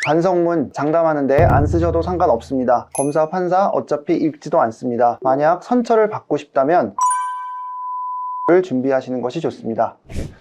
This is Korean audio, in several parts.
반성문 장담하는데 안 쓰셔도 상관없습니다. 검사, 판사 어차피 읽지도 않습니다. 만약 선처를 받고 싶다면 를 준비하시는 것이 좋습니다.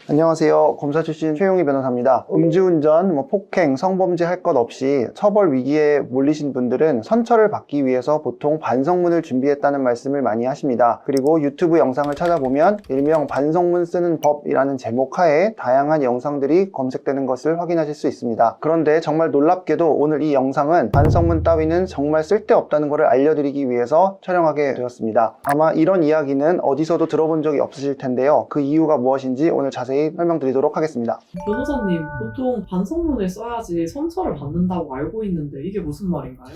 안녕하세요. 검사 출신 최용희 변호사입니다. 음주운전, 폭행, 성범죄 할 것 없이 처벌 위기에 몰리신 분들은 선처를 받기 위해서 보통 반성문을 준비했다는 말씀을 많이 하십니다. 그리고 유튜브 영상을 찾아보면 일명 반성문 쓰는 법이라는 제목 하에 다양한 영상들이 검색되는 것을 확인하실 수 있습니다. 그런데 정말 놀랍게도 오늘 이 영상은 반성문 따위는 정말 쓸데없다는 것을 알려드리기 위해서 촬영하게 되었습니다. 아마 이런 이야기는 어디서도 들어본 적이 없으실 텐데요. 그 이유가 무엇인지 오늘 자세히 설명드리도록 하겠습니다. 변호사님, 보통 반성문을 써야지 선처를 받는다고 알고 있는데 이게 무슨 말인가요?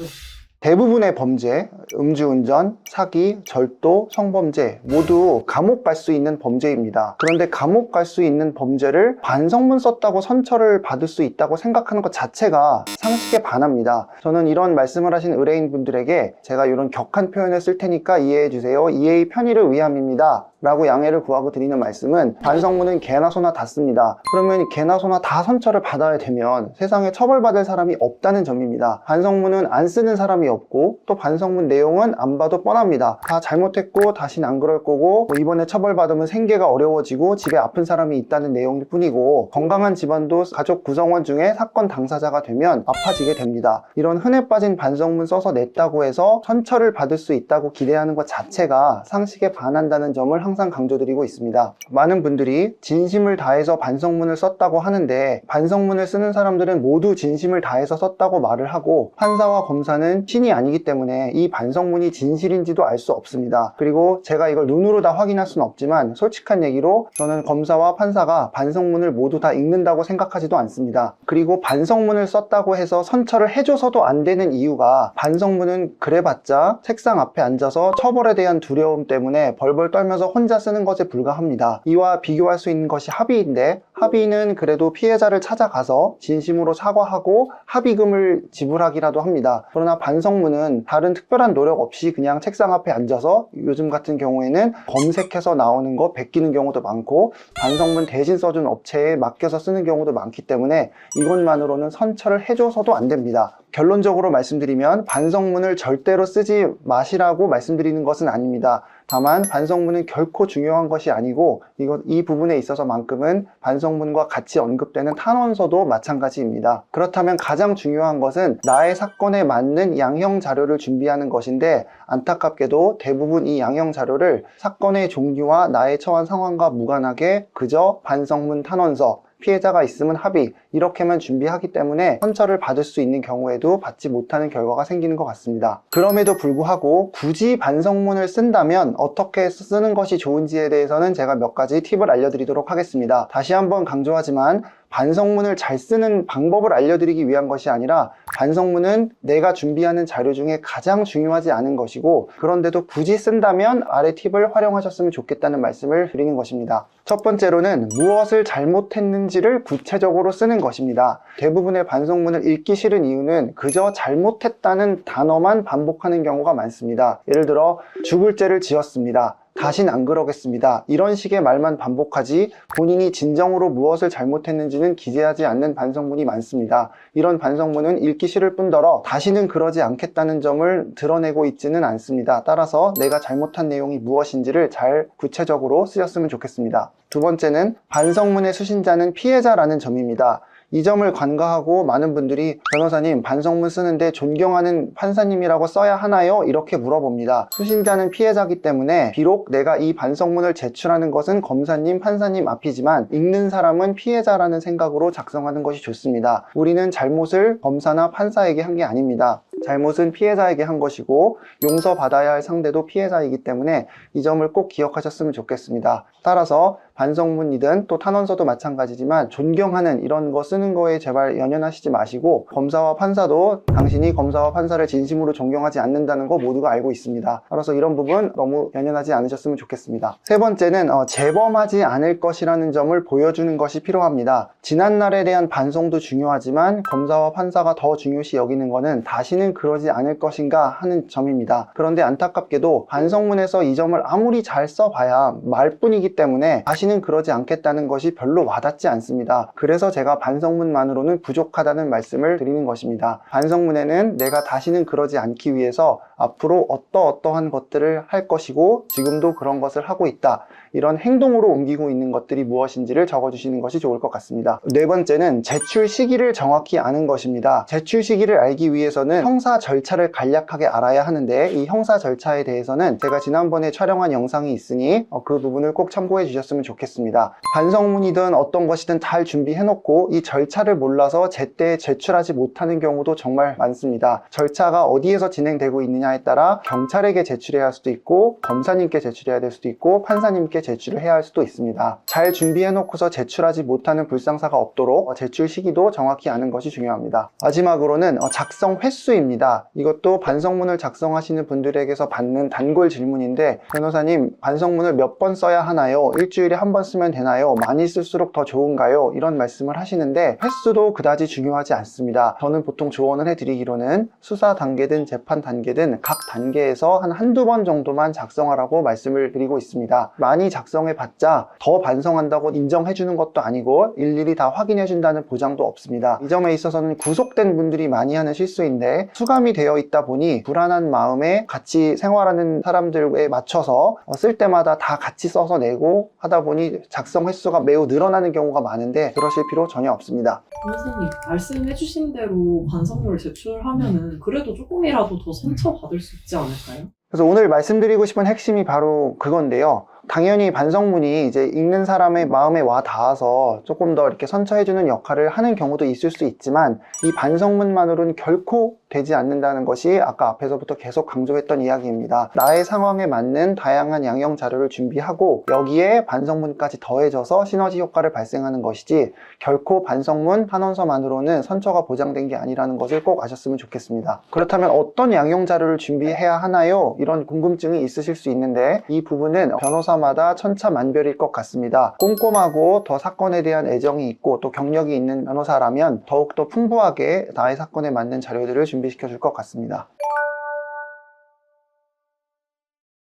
대부분의 범죄, 음주운전, 사기, 절도, 성범죄 모두 감옥 갈 수 있는 범죄입니다. 그런데 감옥 갈 수 있는 범죄를 반성문 썼다고 선처를 받을 수 있다고 생각하는 것 자체가 상식에 반합니다. 저는 이런 말씀을 하신 의뢰인분들에게 제가 이런 격한 표현을 쓸 테니까 이해해 주세요. 이해의 편의를 위함입니다. 라고 양해를 구하고 드리는 말씀은 반성문은 개나 소나 다 씁니다. 그러면 개나 소나 다 선처를 받아야 되면 세상에 처벌받을 사람이 없다는 점입니다. 반성문은 안 쓰는 사람이 없고 또 반성문 내용은 안 봐도 뻔합니다. 다 잘못했고 다신 안 그럴 거고 이번에 처벌받으면 생계가 어려워지고 집에 아픈 사람이 있다는 내용일 뿐이고 건강한 집안도 가족 구성원 중에 사건 당사자가 되면 아파지게 됩니다. 이런 흔해 빠진 반성문 써서 냈다고 해서 선처를 받을 수 있다고 기대하는 것 자체가 상식에 반한다는 점을 항상 강조드리고 있습니다. 많은 분들이 진심을 다해서 반성문을 썼다고 하는데 반성문을 쓰는 사람들은 모두 진심을 다해서 썼다고 말을 하고 판사와 검사는 신이 아니기 때문에 이 반성문이 진실인지도 알 수 없습니다. 그리고 제가 이걸 눈으로 다 확인할 수는 없지만 솔직한 얘기로 저는 검사와 판사가 반성문을 모두 다 읽는다고 생각하지도 않습니다. 그리고 반성문을 썼다고 해서 선처를 해줘서도 안 되는 이유가 반성문은 그래봤자 책상 앞에 앉아서 처벌에 대한 두려움 때문에 벌벌 떨면서 혼자 쓰는 것에 불과합니다. 이와 비교할 수 있는 것이 합의인데 합의는 그래도 피해자를 찾아가서 진심으로 사과하고 합의금을 지불하기라도 합니다. 그러나 반성문은 다른 특별한 노력 없이 그냥 책상 앞에 앉아서 요즘 같은 경우에는 검색해서 나오는 거 베끼는 경우도 많고 반성문 대신 써준 업체에 맡겨서 쓰는 경우도 많기 때문에 이것만으로는 선처를 해줘서도 안 됩니다. 결론적으로 말씀드리면 반성문을 절대로 쓰지 마시라고 말씀드리는 것은 아닙니다. 다만 반성문은 결코 중요한 것이 아니고 이 부분에 있어서만큼은 반성문과 같이 언급되는 탄원서도 마찬가지입니다. 그렇다면 가장 중요한 것은 나의 사건에 맞는 양형 자료를 준비하는 것인데 안타깝게도 대부분 이 양형 자료를 사건의 종류와 나의 처한 상황과 무관하게 그저 반성문 탄원서 피해자가 있으면 합의 이렇게만 준비하기 때문에 선처를 받을 수 있는 경우에도 받지 못하는 결과가 생기는 것 같습니다. 그럼에도 불구하고 굳이 반성문을 쓴다면 어떻게 쓰는 것이 좋은지에 대해서는 제가 몇 가지 팁을 알려드리도록 하겠습니다. 다시 한번 강조하지만 반성문을 잘 쓰는 방법을 알려드리기 위한 것이 아니라 반성문은 내가 준비하는 자료 중에 가장 중요하지 않은 것이고 그런데도 굳이 쓴다면 아래 팁을 활용하셨으면 좋겠다는 말씀을 드리는 것입니다. 첫 번째로는 무엇을 잘못했는지를 구체적으로 쓰는 것입니다. 대부분의 반성문을 읽기 싫은 이유는 그저 잘못했다는 단어만 반복하는 경우가 많습니다. 예를 들어 죽을 죄를 지었습니다. 다신 안 그러겠습니다. 이런 식의 말만 반복하지 본인이 진정으로 무엇을 잘못했는지는 기재하지 않는 반성문이 많습니다. 이런 반성문은 읽기 싫을 뿐더러 다시는 그러지 않겠다는 점을 드러내고 있지는 않습니다. 따라서 내가 잘못한 내용이 무엇인지를 잘 구체적으로 쓰셨으면 좋겠습니다. 두 번째는 반성문의 수신자는 피해자라는 점입니다. 이 점을 간과하고 많은 분들이 변호사님 반성문 쓰는데 존경하는 판사님이라고 써야 하나요? 이렇게 물어봅니다. 수신자는 피해자이기 때문에 비록 내가 이 반성문을 제출하는 것은 검사님, 판사님 앞이지만 읽는 사람은 피해자라는 생각으로 작성하는 것이 좋습니다. 우리는 잘못을 검사나 판사에게 한 게 아닙니다. 잘못은 피해자에게 한 것이고 용서받아야 할 상대도 피해자이기 때문에 이 점을 꼭 기억하셨으면 좋겠습니다. 따라서 반성문이든 또 탄원서도 마찬가지지만 존경하는 이런 거 쓰는 거에 제발 연연하시지 마시고 검사와 판사도 당신이 검사와 판사를 진심으로 존경하지 않는다는 거 모두가 알고 있습니다. 따라서 이런 부분 너무 연연하지 않으셨으면 좋겠습니다. 세 번째는 재범하지 않을 것이라는 점을 보여주는 것이 필요합니다. 지난날에 대한 반성도 중요하지만 검사와 판사가 더 중요시 여기는 것은 다시는 그러지 않을 것인가 하는 점입니다. 그런데 안타깝게도 반성문에서 이 점을 아무리 잘 써봐야 말뿐이기 때문에 다시 다시는 그러지 않겠다는 것이 별로 와닿지 않습니다. 그래서 제가 반성문만으로는 부족하다는 말씀을 드리는 것입니다. 반성문에는 내가 다시는 그러지 않기 위해서 앞으로 어떠한 것들을 할 것이고 지금도 그런 것을 하고 있다, 이런 행동으로 옮기고 있는 것들이 무엇인지를 적어주시는 것이 좋을 것 같습니다. 네 번째는 제출 시기를 정확히 아는 것입니다. 제출 시기를 알기 위해서는 형사 절차를 간략하게 알아야 하는데, 이 형사 절차에 대해서는 제가 지난번에 촬영한 영상이 있으니 그 부분을 꼭 참고해 주셨으면 좋겠습니다. 반성문이든 어떤 것이든 잘 준비해놓고 이 절차를 몰라서 제때 제출하지 못하는 경우도 정말 많습니다. 절차가 어디에서 진행되고 있느냐에 따라 경찰에게 제출해야 할 수도 있고, 검사님께 제출해야 될 수도 있고, 판사님께 제출을 해야 할 수도 있습니다. 잘 준비해놓고서 제출하지 못하는 불상사가 없도록 제출 시기도 정확히 아는 것이 중요합니다. 마지막으로는 작성 횟수입니다. 이것도 반성문을 작성하시는 분들에게서 받는 단골 질문인데, 변호사님, 반성문을 몇 번 써야 하나요? 일주일에 한 번 쓰면 되나요? 많이 쓸수록 더 좋은가요? 이런 말씀을 하시는데, 횟수도 그다지 중요하지 않습니다. 저는 보통 조언을 해드리기로는 수사 단계든 재판 단계든 각 단계에서 한두 번 정도만 작성하라고 말씀을 드리고 있습니다. 많이 작성해봤자 더 반성한다고 인정해주는 것도 아니고 일일이 다 확인해준다는 보장도 없습니다. 이 점에 있어서는 구속된 분들이 많이 하는 실수인데, 수감이 되어 있다 보니 불안한 마음에 같이 생활하는 사람들에 맞춰서 쓸 때마다 다 같이 써서 내고 하다 보니 작성 횟수가 매우 늘어나는 경우가 많은데, 그러실 필요 전혀 없습니다. 변호사님, 말씀해주신 대로 반성문을 제출하면은 그래도 조금이라도 더 선처받을 수 있지 않을까요? 그래서 오늘 말씀드리고 싶은 핵심이 바로 그건데요. 당연히 반성문이 이제 읽는 사람의 마음에 와 닿아서 조금 더 이렇게 선처해주는 역할을 하는 경우도 있을 수 있지만, 이 반성문만으로는 결코 되지 않는다는 것이 아까 앞에서부터 계속 강조했던 이야기입니다. 나의 상황에 맞는 다양한 양형 자료를 준비하고 여기에 반성문까지 더해져서 시너지 효과를 발생하는 것이지, 결코 반성문 탄원서만으로는 선처가 보장된 게 아니라는 것을 꼭 아셨으면 좋겠습니다. 그렇다면 어떤 양형 자료를 준비해야 하나요? 이런 궁금증이 있으실 수 있는데, 이 부분은 변호사마다 천차만별일 것 같습니다. 꼼꼼하고 더 사건에 대한 애정이 있고 또 경력이 있는 변호사라면 더욱더 풍부하게 나의 사건에 맞는 자료들을 준비시켜 줄 것 같습니다.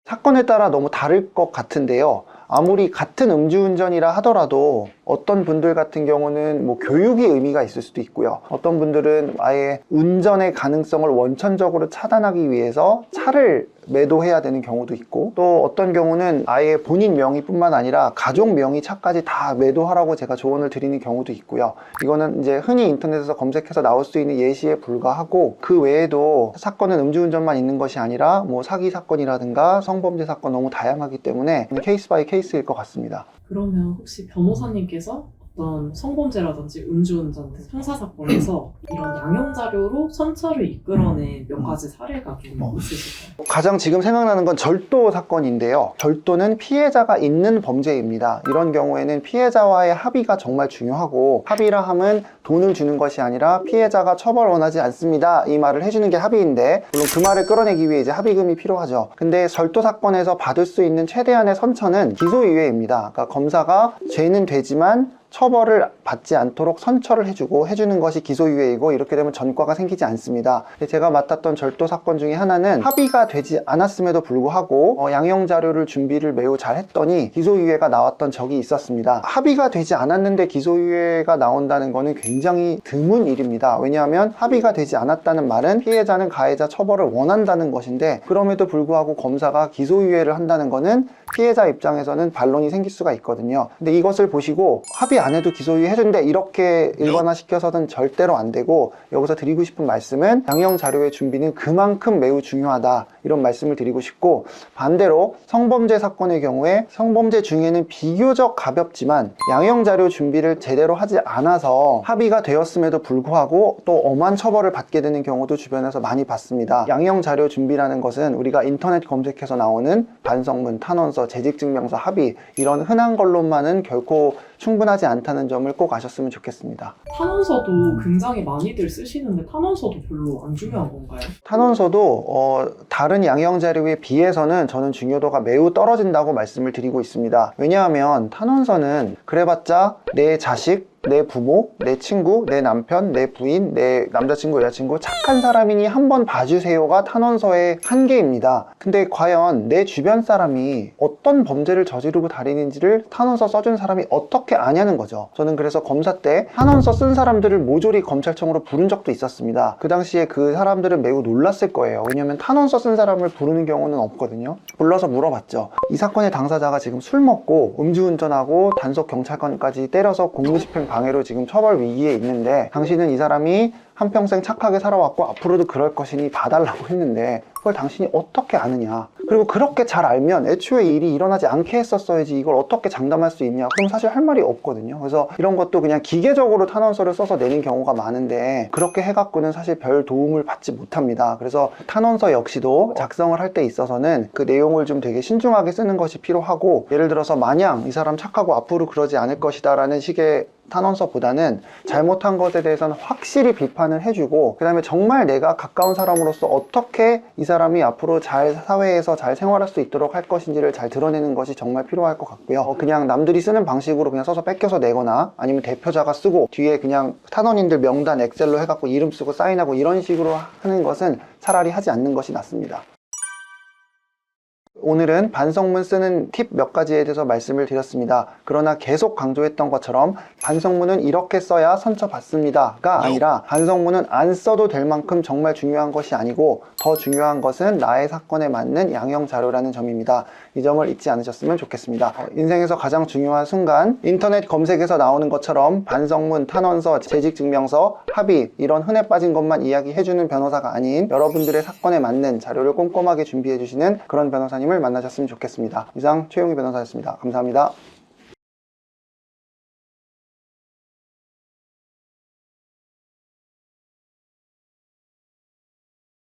사건에 따라 너무 다를 것 같은데요. 아무리 같은 음주운전이라 하더라도 어떤 분들 같은 경우는 교육이 의미가 있을 수도 있고요. 어떤 분들은 아예 운전의 가능성을 원천적으로 차단하기 위해서 차를 매도해야 되는 경우도 있고, 또 어떤 경우는 아예 본인 명의뿐만 아니라 가족 명의 차까지 다 매도하라고 제가 조언을 드리는 경우도 있고요. 이거는 이제 흔히 인터넷에서 검색해서 나올 수 있는 예시에 불과하고, 그 외에도 사건은 음주운전만 있는 것이 아니라 사기 사건이라든가 성범죄 사건 너무 다양하기 때문에 케이스 바이 케이스일 것 같습니다. 그러면 혹시 변호사님께서 어떤 성범죄라든지 음주운전 등 형사사건에서 이런 양형자료로 선처를 이끌어낸 몇 가지 사례가 좀 있으실까요? 가장 지금 생각나는 건 절도 사건인데요. 절도는 피해자가 있는 범죄입니다. 이런 경우에는 피해자와의 합의가 정말 중요하고, 합의라 함은 돈을 주는 것이 아니라 피해자가 처벌 원하지 않습니다, 이 말을 해주는 게 합의인데, 물론 그 말을 끌어내기 위해 이제 합의금이 필요하죠. 근데 절도 사건에서 받을 수 있는 최대한의 선처는 기소유예입니다. 그러니까 검사가 죄는 되지만 처벌을 받지 않도록 선처를 해주는 것이 기소유예이고, 이렇게 되면 전과가 생기지 않습니다. 제가 맡았던 절도 사건 중에 하나는 합의가 되지 않았음에도 불구하고 양형자료를 준비를 매우 잘 했더니 기소유예가 나왔던 적이 있었습니다. 합의가 되지 않았는데 기소유예가 나온다는 것은 굉장히 드문 일입니다. 왜냐하면 합의가 되지 않았다는 말은 피해자는 가해자 처벌을 원한다는 것인데, 그럼에도 불구하고 검사가 기소유예를 한다는 것은 피해자 입장에서는 반론이 생길 수가 있거든요. 근데 이것을 보시고 합의 안 해도 기소유예 해준대, 이렇게 일반화시켜서는 절대로 안 되고, 여기서 드리고 싶은 말씀은 양형 자료의 준비는 그만큼 매우 중요하다, 이런 말씀을 드리고 싶고, 반대로 성범죄 사건의 경우에 성범죄 중에는 비교적 가볍지만 양형 자료 준비를 제대로 하지 않아서 합의가 되었음에도 불구하고 또 엄한 처벌을 받게 되는 경우도 주변에서 많이 봤습니다. 양형 자료 준비라는 것은 우리가 인터넷 검색해서 나오는 반성문, 탄원서, 재직증명서, 합의, 이런 흔한 걸로만은 결코 충분하지 않다는 점을 꼭 아셨으면 좋겠습니다. 탄원서도 굉장히 많이들 쓰시는데 탄원서도 별로 안 중요한 건가요? 탄원서도 다른 양형 자료에 비해서는 저는 중요도가 매우 떨어진다고 말씀을 드리고 있습니다. 왜냐하면 탄원서는 그래봤자 내 자식, 내 부모, 내 친구, 내 남편, 내 부인, 내 남자친구, 여자친구 착한 사람이니 한번 봐주세요가 탄원서의 한계입니다. 근데 과연 내 주변 사람이 어떤 범죄를 저지르고 다니는지를 탄원서 써준 사람이 어떻게 아냐는 거죠. 저는 그래서 검사 때 탄원서 쓴 사람들을 모조리 검찰청으로 부른 적도 있었습니다. 그 당시에 그 사람들은 매우 놀랐을 거예요. 왜냐면 탄원서 쓴 사람을 부르는 경우는 없거든요. 불러서 물어봤죠. 이 사건의 당사자가 지금 술 먹고 음주운전하고 단속 경찰관까지 때려서 공무집행 방해로 지금 처벌 위기에 있는데 당신은 이 사람이 한평생 착하게 살아왔고 앞으로도 그럴 것이니 봐달라고 했는데 그걸 당신이 어떻게 아느냐. 그리고 그렇게 잘 알면 애초에 이 일이 일어나지 않게 했었어야지 이걸 어떻게 장담할 수 있냐. 그럼 사실 할 말이 없거든요. 그래서 이런 것도 그냥 기계적으로 탄원서를 써서 내는 경우가 많은데 그렇게 해갖고는 사실 별 도움을 받지 못합니다. 그래서 탄원서 역시도 작성을 할 때 있어서는 그 내용을 좀 되게 신중하게 쓰는 것이 필요하고 예를 들어서 마냥 이 사람 착하고 앞으로 그러지 않을 것이다 라는 식의 탄원서보다는 잘못한 것에 대해서는 확실히 비판을 해주고 그 다음에 정말 내가 가까운 사람으로서 어떻게 이 사람이 앞으로 잘 사회에서 잘 생활할 수 있도록 할 것인지를 잘 드러내는 것이 정말 필요할 것 같고요. 그냥 남들이 쓰는 방식으로 그냥 써서 뺏겨서 내거나 아니면 대표자가 쓰고 뒤에 그냥 탄원인들 명단 엑셀로 해갖고 이름 쓰고 사인하고 이런 식으로 하는 것은 차라리 하지 않는 것이 낫습니다. 오늘은 반성문 쓰는 팁 몇 가지에 대해서 말씀을 드렸습니다. 그러나 계속 강조했던 것처럼 반성문은 이렇게 써야 선처 받습니다가 아니라 반성문은 안 써도 될 만큼 정말 중요한 것이 아니고 더 중요한 것은 나의 사건에 맞는 양형 자료라는 점입니다. 이 점을 잊지 않으셨으면 좋겠습니다. 인생에서 가장 중요한 순간 인터넷 검색에서 나오는 것처럼 반성문, 탄원서, 재직증명서, 합의 이런 흔해 빠진 것만 이야기해주는 변호사가 아닌 여러분들의 사건에 맞는 자료를 꼼꼼하게 준비해주시는 그런 변호사님을 만나셨으면 좋겠습니다. 이상 최용희 변호사였습니다. 감사합니다.